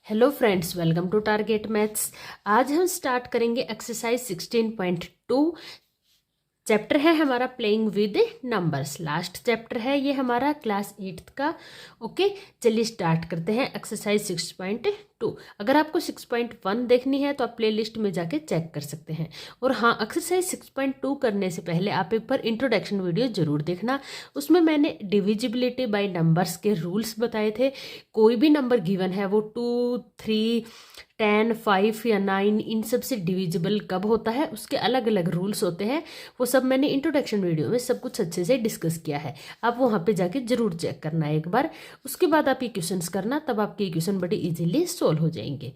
Hello friends, welcome to target maths. आज हम start करेंगे एक्सरसाइज 16.2। चैप्टर है हमारा playing with numbers. Last chapter है ये हमारा क्लास 8th का। ओके, चलिए स्टार्ट करते हैं एक्सरसाइज 6.2। अगर आपको 6.1 देखनी है तो आप प्लेलिस्ट में जाके चेक कर सकते हैं। और हाँ, एक्सरसाइज 6.2 करने से पहले आप एक बार इंट्रोडक्शन वीडियो जरूर देखना। उसमें मैंने डिविजिबिलिटी बाय नंबर्स के रूल्स बताए थे। कोई भी नंबर गिवन है वो 2, 3, 10, 5 या 9 इन सब से डिविजिबल कब होता है, उसके अलग अलग रूल्स होते हैं। वो सब मैंने इंट्रोडक्शन वीडियो में सब कुछ अच्छे से डिस्कस किया है। आप वहाँ पे जाके जरूर चेक करना एक बार। उसके बाद आप ये क्वेश्चंस करना, तब आपके ये क्वेश्चन बड़े इजीली सोल्व हो जाएंगे।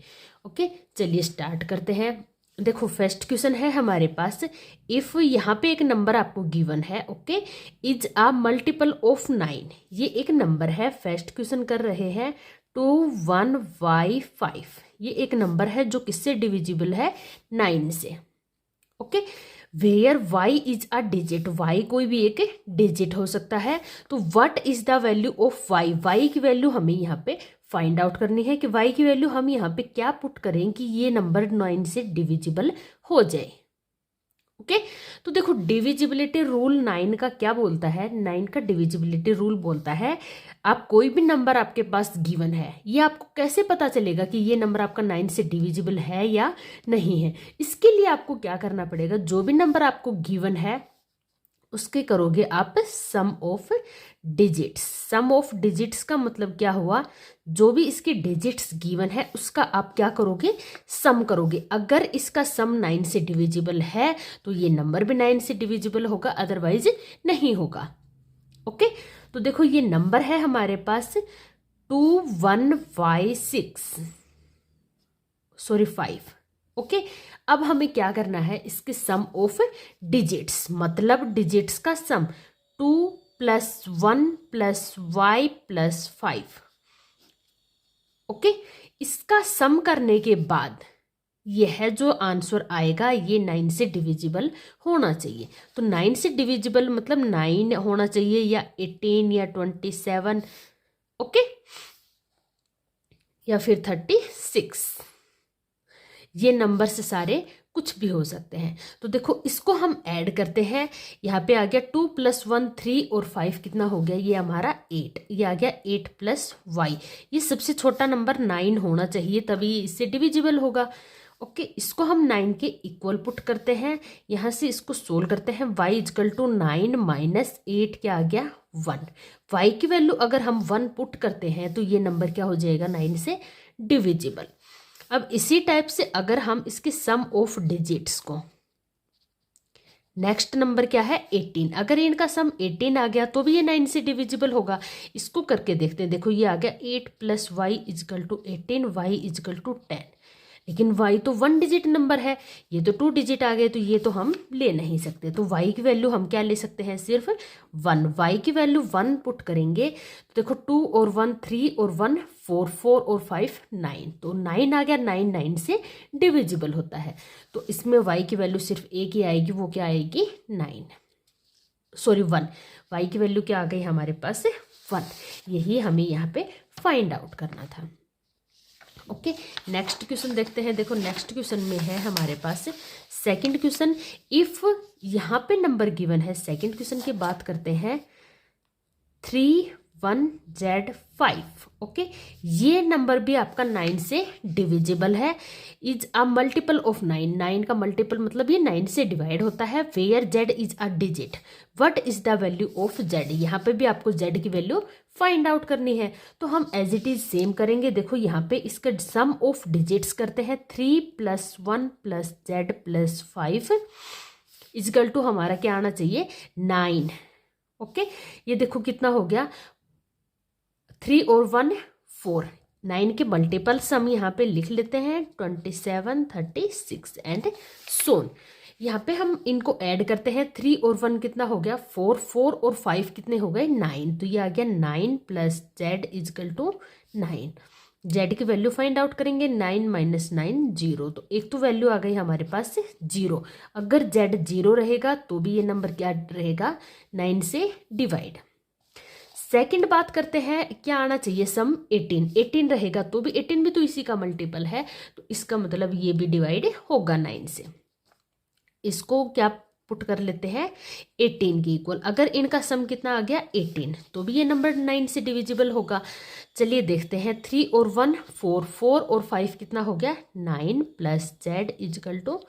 ओके, चलिए स्टार्ट करते हैं। देखो, फर्स्ट क्वेश्चन है हमारे पास। इफ यहाँ पे एक नंबर आपको गिवन है, okay, is a multiple of 9। ये एक नंबर है, फर्स्ट क्वेश्चन कर रहे हैं। 21y5 ये एक नंबर है जो किससे डिविजिबल है, 9 से। Okay, where y is a digit, y कोई भी एक डिजिट हो सकता है। तो what is the value of y की वैल्यू हमें यहाँ पे फाइंड आउट करनी है कि y की वैल्यू हम यहाँ पे क्या पुट करें कि ये नंबर 9 से डिविजिबल हो जाए। ओके, तो देखो, डिविजिबिलिटी रूल 9 का क्या बोलता है। 9 का डिविजिबिलिटी रूल बोलता है, आप कोई भी नंबर आपके पास गिवन है, ये आपको कैसे पता चलेगा कि ये नंबर आपका 9 से डिविजिबल है या नहीं है। इसके लिए आपको क्या करना पड़ेगा, जो भी नंबर आपको गिवन है उसके करोगे आप sum of digits. Sum of digits का मतलब क्या हुआ, जो भी इसके डिजिट्स गिवन है उसका आप क्या करोगे, सम करोगे। अगर इसका सम 9 से डिविजिबल है तो ये नंबर भी 9 से डिविजिबल होगा, अदरवाइज नहीं होगा। ओके, तो देखो ये नंबर है हमारे पास 5। ओके, अब हमें क्या करना है, इसके सम ऑफ डिजिट्स, मतलब डिजिट्स का सम 2 + 1 + y + 5। ओके, इसका सम करने के बाद यह जो आंसर आएगा ये 9 से डिविजिबल होना चाहिए। तो 9 से डिविजिबल मतलब 9 होना चाहिए या 18 या 27, ओके, या फिर 36। ये नंबर से सारे कुछ भी हो सकते हैं। तो देखो, इसको हम ऐड करते हैं। यहाँ पे आ गया 2 + 1 3 और 5 कितना हो गया, ये हमारा 8। ये आ गया 8 + y। ये सबसे छोटा नंबर 9 होना चाहिए, तभी इससे डिविजिबल होगा। ओके, इसको हम 9 के इक्वल पुट करते हैं। यहाँ से इसको सोल्व करते हैं। y = 9 - 8 क्या आ गया, 1। y की वैल्यू अगर हम 1 पुट करते हैं तो ये नंबर क्या हो जाएगा, 9 से डिविजिबल। अब इसी टाइप से अगर हम इसके सम ऑफ डिजिट्स को, नेक्स्ट नंबर क्या है 18, अगर इनका सम 18 आ गया तो भी ये 9 से डिविजिबल होगा। इसको करके देखते हैं। देखो, ये आ गया 8 + y = 18, y = 10। लेकिन y तो 1 डिजिट नंबर है, ये तो 2 डिजिट आ गए, तो ये तो हम ले नहीं सकते। तो y की वैल्यू हम क्या ले सकते हैं, सिर्फ 1। y की वैल्यू 1 पुट करेंगे तो देखो 2 और 1 3 और 1 4, 4 और 5 9, तो 9 आ गया। 9 9 से डिविजिबल होता है। तो इसमें y की वैल्यू सिर्फ एक ही आएगी, वो क्या आएगी, 1। y की वैल्यू क्या आ गई हमारे पास, 1। यही हमें यहाँ पे फाइंड आउट करना था। ओके, नेक्स्ट क्वेश्चन देखते हैं। देखो, नेक्स्ट क्वेश्चन में है हमारे पास सेकंड क्वेश्चन। इफ यहाँ पे नंबर गिवन है, सेकंड क्वेश्चन की बात करते हैं, 31z5। ओके, ये नंबर भी आपका 9 से डिविजिबल है। Is a multiple of 9। 9 का मल्टीपल मतलब ये 9 से डिवाइड होता है। Where z is a digit, what is the value of z। यहाँ पे भी आपको z की वैल्यू फाइंड आउट करनी है। तो हम एज इट इज सेम करेंगे। देखो, यहाँ पे इसका सम ऑफ डिजिट्स करते हैं। 3 + 1 + z + 5 = हमारा क्या आना चाहिए, 9। ओके, ये देखो कितना हो गया, 3 और 1 4। 9 के मल्टीपल सम यहाँ पे लिख लेते हैं, 27 36 एंड सोन। यहाँ पे हम इनको ऐड करते हैं। 3 और 1 कितना हो गया, 4, 4 और 5 कितने हो गए, 9। तो ये आ गया 9 + z = 9। z की वैल्यू फाइंड आउट करेंगे। 9 - 9 0, तो एक तो वैल्यू आ गई हमारे पास 0। अगर z 0 रहेगा तो भी ये नंबर क्या रहेगा, 9 से डिवाइड। सेकंड बात करते हैं, क्या आना चाहिए सम 18। 18 रहेगा तो भी 18 भी तो इसी का मल्टीपल है, तो इसका मतलब ये भी डिवाइड होगा 9 से। इसको क्या पुट कर लेते हैं 18 के इक्वल। अगर इनका सम कितना आ गया 18, तो भी ये नंबर 9 से डिविजिबल होगा। चलिए देखते हैं, 3 और 1 4, 4 और 5 कितना हो गया 9 plus z equal to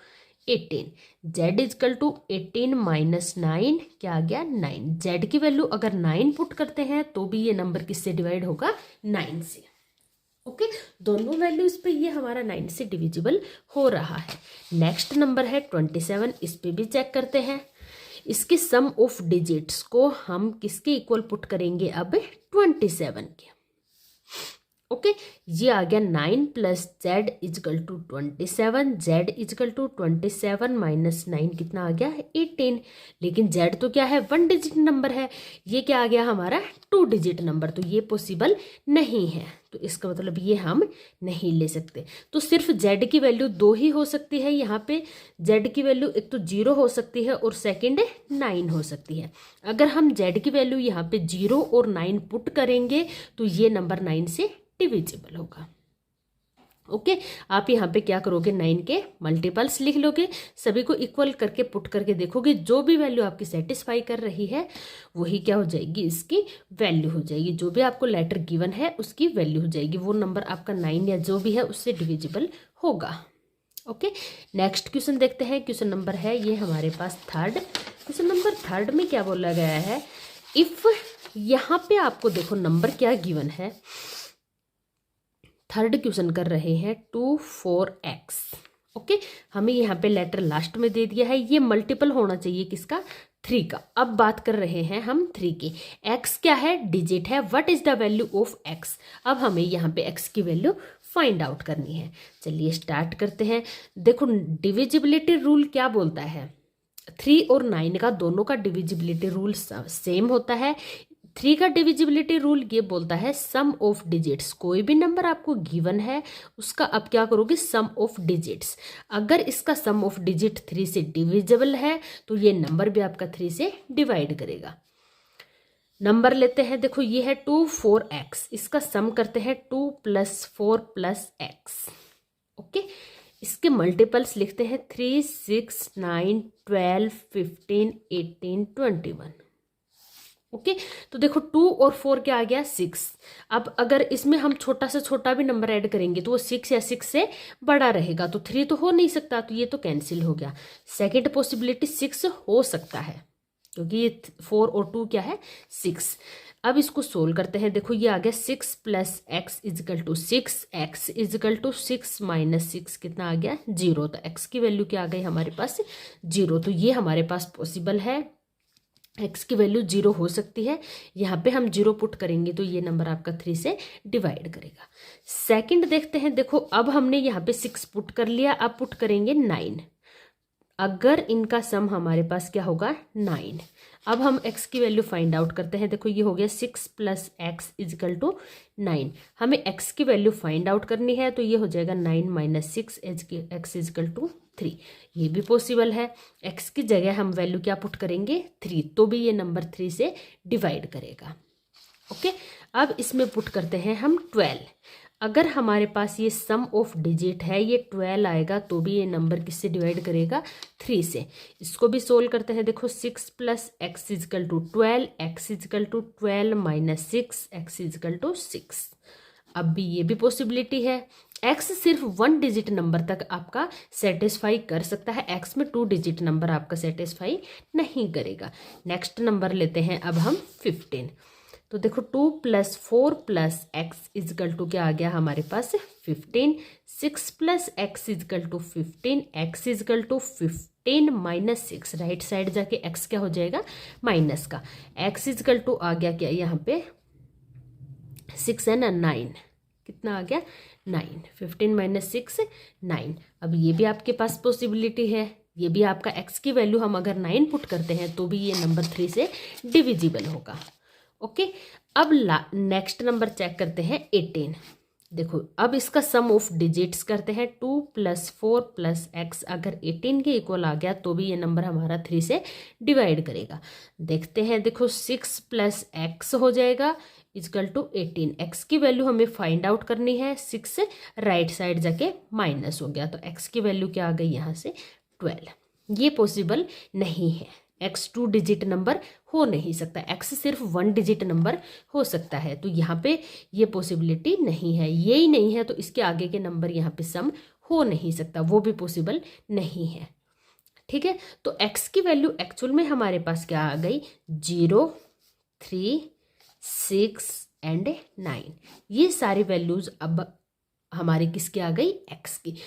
18। Z equal to 18 minus 9 क्या आ गया 9। जेड की वैल्यू अगर 9 पुट करते हैं तो भी ये नंबर किससे डिवाइड होगा 9 से। ओके, दोनों वैल्यूज पे ये हमारा 9 से डिविजिबल हो रहा है। नेक्स्ट नंबर है 27, इस पे भी चेक करते हैं। इसके सम ऑफ डिजिट्स को हम किसके इक्वल पुट करेंगे अब 27 के। ओके, ये आ गया 9 plus z equal to 27। Z equal to 27 minus 9 कितना आ गया 18। लेकिन जेड तो क्या है 1 डिजिट नंबर है, ये क्या आ गया हमारा 2 डिजिट नंबर, तो ये पॉसिबल नहीं है। तो इसका मतलब ये हम नहीं ले सकते। तो सिर्फ जेड की वैल्यू 2 ही हो सकती है यहाँ पे। जेड की वैल्यू एक तो 0 हो सकती है और सेकंड 9 हो सकती है। अगर हम जेड की वैल्यू यहाँ पे 0 और 9 पुट करेंगे तो ये नंबर 9 से डिविजिबल होगा। ओके, आप यहाँ पे क्या करोगे 9 के मल्टीपल्स लिख लोगे, सभी को इक्वल करके पुट करके देखोगे, जो भी वैल्यू आपकी सेटिस्फाई कर रही है वही क्या हो जाएगी इसकी वैल्यू हो जाएगी। जो भी आपको लेटर गिवन है उसकी वैल्यू हो जाएगी, वो नंबर आपका 9 या जो भी है उससे डिविजिबल होगा। ओके, नेक्स्ट क्वेश्चन देखते हैं। क्वेश्चन नंबर है ये हमारे पास थर्ड। क्वेश्चन नंबर थर्ड में क्या बोला गया है, इफ यहाँ पे आपको देखो नंबर क्या गिवन है। थर्ड क्वेश्चन कर रहे हैं 2 4x। ओके, हमें यहाँ पे लेटर लास्ट में दे दिया है, ये मल्टीपल होना चाहिए किसका 3 का। अब बात कर रहे हैं हम 3 की। x क्या है डिजिट है, what is the value of x। अब हमें यहाँ पे x की वैल्यू फाइंड आउट करनी है। चलिए स्टार्ट करते हैं। देखो डिविजिबिलिटी रूल क्या बोलता है, 3 और 9 का दोनों का डिविजिबिलिटी रूल सेम होता है। 3 का डिविजिबिलिटी रूल ये बोलता है सम ऑफ डिजिट्स। कोई भी नंबर आपको गिवन है उसका अब क्या करोगे सम ऑफ डिजिट्स। अगर इसका सम ऑफ डिजिट 3 से डिविजिबल है तो ये नंबर भी आपका 3 से डिवाइड करेगा। नंबर लेते हैं, देखो ये है 2 4x, इसका सम करते हैं 2 + 4 + x। ओके, इसके मल्टीपल्स लिखते हैं 3 6 9 12 15 18 21। ओके, तो देखो 2 और 4 क्या आ गया 6। अब अगर इसमें हम छोटा से छोटा भी नंबर ऐड करेंगे तो वो 6 या 6 से बड़ा रहेगा, तो 3 तो हो नहीं सकता, तो ये तो कैंसिल हो गया। सेकेंड पॉसिबिलिटी 6 हो सकता है क्योंकि ये 4 और 2 क्या है 6। अब इसको सोल्व करते हैं। देखो ये आ गया 6 + x = 6, x = 6 - 6 कितना आ गया 0। तो x की वैल्यू क्या आ गई हमारे पास 0। तो ये हमारे पास पॉसिबल है, x की वैल्यू 0 हो सकती है। यहाँ पे हम 0 पुट करेंगे तो ये नंबर आपका 3 से डिवाइड करेगा। सेकंड देखते हैं, देखो अब हमने यहाँ पे 6 पुट कर लिया, अब पुट करेंगे 9। अगर इनका सम हमारे पास क्या होगा 9। अब हम x की वैल्यू फाइंड आउट करते हैं। देखो ये हो गया 6 + x = 9। हमें x की वैल्यू फाइंड आउट करनी है, तो ये हो जाएगा 9 - 6 x = 3। ये भी पॉसिबल है। x की जगह हम वैल्यू क्या पुट करेंगे 3, तो भी ये नंबर 3 से डिवाइड करेगा। ओके, अब इसमें पुट करते हैं हम 12। अगर हमारे पास ये सम ऑफ डिजिट है ये 12 आएगा, तो भी ये नंबर किससे डिवाइड करेगा 3 से। इसको भी सोल्व करते हैं। देखो 6 + x = 12, x = 12 - 6 x = 6। अब भी ये भी पॉसिबिलिटी है। x सिर्फ 1 डिजिट नंबर तक आपका सेटिस्फाई कर सकता है, x में 2 डिजिट नंबर आपका सेटिस्फाई नहीं करेगा। नेक्स्ट नंबर लेते हैं अब हम 15। तो देखो 2 + 4 + x = क्या आ गया हमारे पास 15। 6 + x = 15, x = 15 - 6। राइट साइड जाके x क्या हो जाएगा माइनस का। x = आ गया क्या यहाँ पे 6 है ना 9, कितना आ गया 9। 15 - 6 9। अब ये भी आपके पास पॉसिबिलिटी है, ये भी आपका x की वैल्यू हम अगर 9 पुट करते हैं तो भी ये नंबर 3 से डिविजिबल होगा। ओके, अब नेक्स्ट नंबर चेक करते हैं 18। देखो अब इसका सम ऑफ डिजिट्स करते हैं। 2 + 4 + x अगर 18 के इक्वल आ गया तो भी ये नंबर हमारा 3 से डिवाइड करेगा। देखते हैं, देखो 6 + x हो जाएगा इक्वल टू 18। x की वैल्यू हमें फाइंड आउट करनी है। 6 राइट साइड जाके माइनस हो गया तो x की वैल्यू क्या आ गई यहाँ से 12। ये पॉसिबल नहीं है, x 2 डिजिट नंबर हो नहीं सकता, x सिर्फ 1 डिजिट नंबर हो सकता है। तो यहाँ पे ये पॉसिबिलिटी नहीं है, ये ही नहीं है तो इसके आगे के नंबर यहाँ पे सम हो नहीं सकता, वो भी पॉसिबल नहीं है। ठीक है, तो x की वैल्यू एक्चुअल में हमारे पास क्या आ गई 0, 3, 6 एंड 9। ये सारी वैल्यूज अब हमारी किसकी आ गई x की।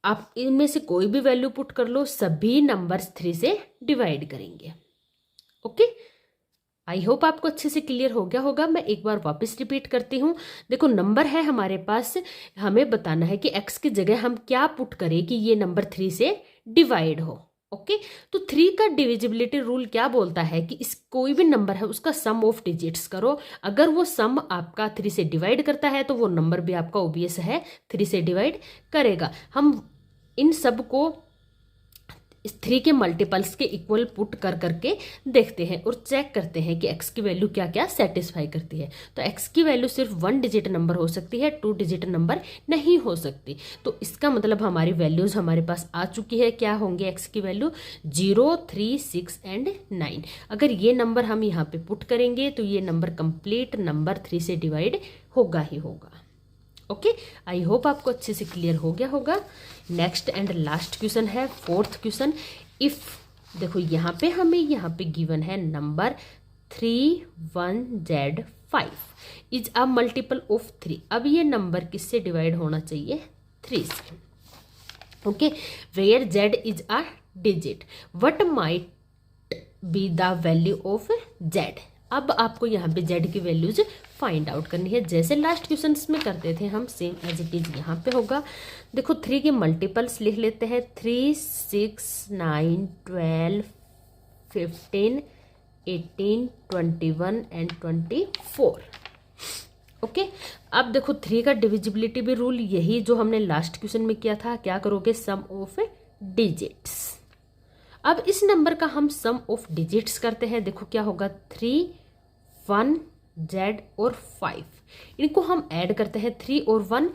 आप इनमें से कोई भी वैल्यू पुट कर लो, सभी नंबर्स 3 से डिवाइड करेंगे। ओके, आई होप आपको अच्छे से क्लियर हो गया होगा। मैं एक बार वापस रिपीट करती हूँ। देखो नंबर है हमारे पास, हमें बताना है कि x की जगह हम क्या पुट करें कि ये नंबर 3 से डिवाइड हो। ओके, तो 3 का डिविजिबिलिटी रूल क्या बोलता है कि इस कोई भी नंबर है उसका सम ऑफ डिजिट्स करो। अगर वो सम आपका 3 से डिवाइड करता है तो वो नंबर भी आपका ओबियस है 3 से डिवाइड करेगा। हम इन सब को इस 3 के मल्टीपल्स के इक्वल पुट कर करके देखते हैं और चेक करते हैं कि x की वैल्यू क्या क्या सेटिस्फाई करती है। तो x की वैल्यू सिर्फ 1 डिजिट नंबर हो सकती है, 2 डिजिट नंबर नहीं हो सकती। तो इसका मतलब हमारी वैल्यूज हमारे पास आ चुकी है। क्या होंगे x की वैल्यू 0, 3, 6 एंड 9। अगर ये नंबर हम यहाँ पे पुट करेंगे तो ये नंबर कंप्लीट नंबर 3 से डिवाइड होगा ही होगा। ओके, आई होप आपको अच्छे से क्लियर हो गया होगा। नेक्स्ट एंड लास्ट क्वेश्चन है 4th क्वेश्चन। इफ देखो यहाँ पे हमें यहाँ पे गिवन है number 31z5 is a multiple of 3। अब ये नंबर किससे डिवाइड होना चाहिए 3 से। Okay, where z is a digit, what might be the value of z। अब आपको यहाँ पे z की वैल्यूज फाइंड आउट करनी है, जैसे लास्ट क्वेश्चंस में करते थे हम, सेम एज इट इज यहाँ पे होगा। देखो 3 के मल्टीपल्स लिख लेते हैं। 3, 6, 9, 12, 15, 18, 21 एंड 24। ओके, अब देखो 3 का डिविजिबिलिटी भी रूल यही जो हमने लास्ट क्वेश्चन में किया था। क्या करोगे सम ऑफ डिजिट्स। अब इस नंबर का हम सम ऑफ डिजिट्स करते हैं। देखो क्या होगा 3, 1, z और 5, इनको हम ऐड करते हैं। 3 और 1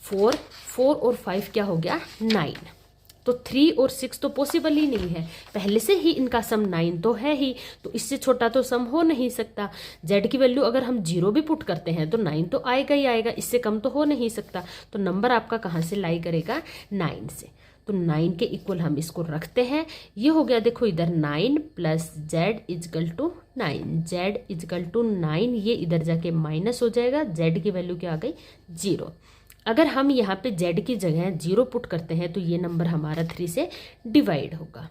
4, 4 और 5 क्या हो गया 9। तो 3 और 6 तो पॉसिबल ही नहीं है, पहले से ही इनका सम 9 तो है ही, तो इससे छोटा तो सम हो नहीं सकता। z की वैल्यू अगर हम 0 भी पुट करते हैं तो 9 तो आएगा ही आएगा, इससे कम तो हो नहीं सकता। तो नंबर आपका कहाँ से लाई करेगा 9 से। तो 9 के इक्वल हम इसको रखते हैं। ये हो गया देखो इधर 9 + z equal to 9, z equal to 9, ये इधर जाके माइनस हो जाएगा। z की वैल्यू क्या आ गई 0। अगर हम यहाँ पे z की जगह 0 पुट करते हैं तो ये नंबर हमारा 3 से डिवाइड होगा।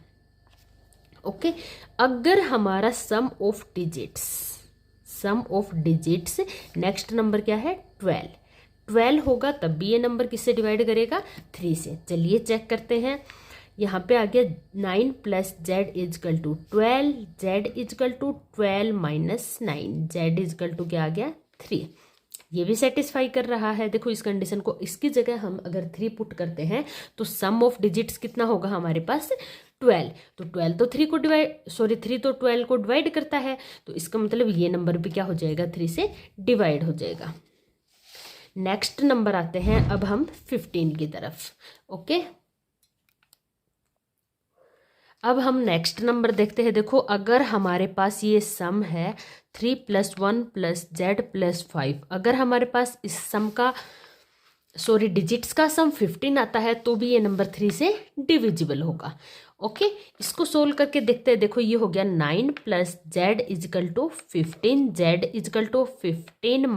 ओके, अगर हमारा सम ऑफ डिजिट्स नेक्स्ट नंबर क्या है 12 होगा, तब भी ये नंबर किससे डिवाइड करेगा 3 से। चलिए चेक करते हैं। यहाँ पे आ गया 9 + z equal to 12, z equal to 12 - 9, z equal to क्या आ गया 3। ये भी सेटिस्फाई कर रहा है। देखो इस कंडीशन को, इसकी जगह हम अगर 3 पुट करते हैं तो सम ऑफ डिजिट्स कितना होगा हमारे पास 12। तो 12 तो 3 को डिवाइड 3 तो 12 को डिवाइड करता है, तो इसका मतलब ये नंबर भी क्या हो जाएगा 3 से डिवाइड हो जाएगा। नेक्स्ट नंबर आते हैं अब हम 15 की तरफ। ओके, अब हम नेक्स्ट नंबर देखते हैं। देखो अगर हमारे पास ये सम है 3 + 1 + z + 5, अगर हमारे पास इस सम का डिजिट्स का सम 15 आता है तो भी ये नंबर 3 से डिविजिबल होगा। ओके, इसको सोल्व करके देखते हैं। देखो ये हो गया 9 + z equal to 15, z equal to 15 -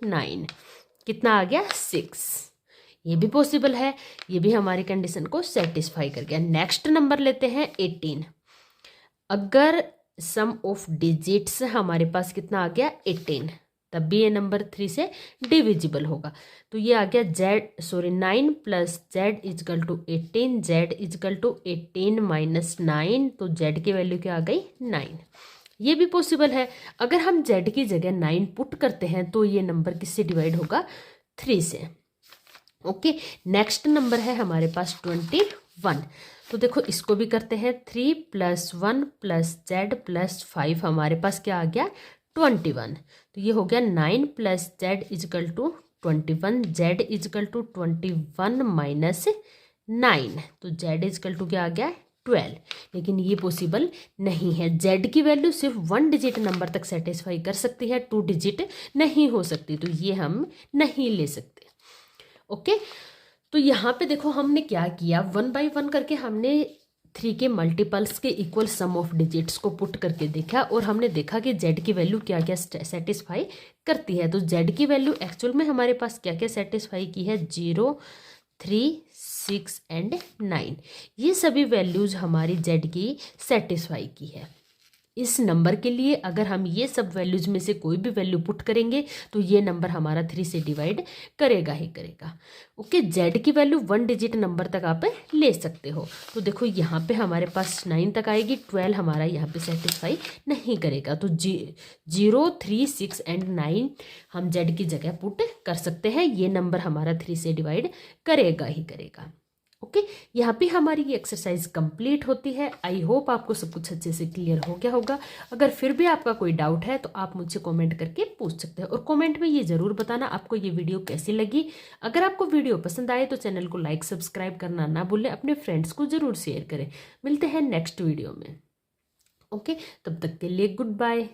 9, कितना आ गया 6। ये भी पॉसिबल है, ये भी हमारी कंडीशन को सेटिस्फाई कर गया। नेक्स्ट नंबर लेते हैं 18। अगर सम ऑफ डिजिट्स हमारे पास कितना आ गया 18, तब भी ये नंबर 3 से डिविजिबल होगा। तो ये आ गया 9 + z equal to 18, z equal to 18 - 9, तो z की वैल्यू क्या आ गई 9। ये भी पॉसिबल है। अगर हम z की जगह 9 पुट करते हैं तो ये नंबर किससे डिवाइड होगा 3 से। ओके, नेक्स्ट नंबर है हमारे पास 21। तो देखो इसको भी करते हैं, 3 + 1 + z + 5 हमारे पास क्या आ गया 21। तो ये हो गया 9 + z = 21, z = 21 - 9, तो z = क्या आ गया 12। लेकिन ये पॉसिबल नहीं है, z की वैल्यू सिर्फ 1 डिजिट नंबर तक सेटिस्फाई कर सकती है, 2 डिजिट नहीं हो सकती, तो ये हम नहीं ले सकते। ओके, तो यहाँ पे देखो हमने क्या किया, 1 बाई 1 करके हमने 3 के मल्टीपल्स के इक्वल सम ऑफ डिजिट्स को पुट करके देखा और हमने देखा कि z की वैल्यू क्या क्या सेटिस्फाई करती है। तो z की वैल्यू एक्चुअल में हमारे पास क्या क्या सेटिस्फाई की है, 0, 3, 6 एंड 9, ये सभी वैल्यूज हमारी z की सेटिस्फाई की है। इस नंबर के लिए अगर हम ये सब वैल्यूज में से कोई भी वैल्यू पुट करेंगे तो ये नंबर हमारा 3 से डिवाइड करेगा ही करेगा। ओके, z की वैल्यू 1 डिजिट नंबर तक आप ले सकते हो। तो देखो यहाँ पे हमारे पास 9 तक आएगी, 12 हमारा यहाँ पे सेटिस्फाई नहीं करेगा, तो 0, 3, 6 एंड 9 हम z की जगह पुट कर सकते हैं, ये नंबर हमारा 3 से डिवाइड करेगा ही करेगा। ओके, यहाँ पे हमारी ये एक्सरसाइज कंप्लीट होती है। आई होप आपको सब कुछ अच्छे से क्लियर हो गया होगा। अगर फिर भी आपका कोई डाउट है तो आप मुझसे कमेंट करके पूछ सकते हैं, और कमेंट में ये ज़रूर बताना आपको ये वीडियो कैसी लगी। अगर आपको वीडियो पसंद आए तो चैनल को लाइक सब्सक्राइब करना ना भूलें, अपने फ्रेंड्स को ज़रूर शेयर करें। मिलते हैं नेक्स्ट वीडियो में। ओके, तब तक के लिए गुड बाय।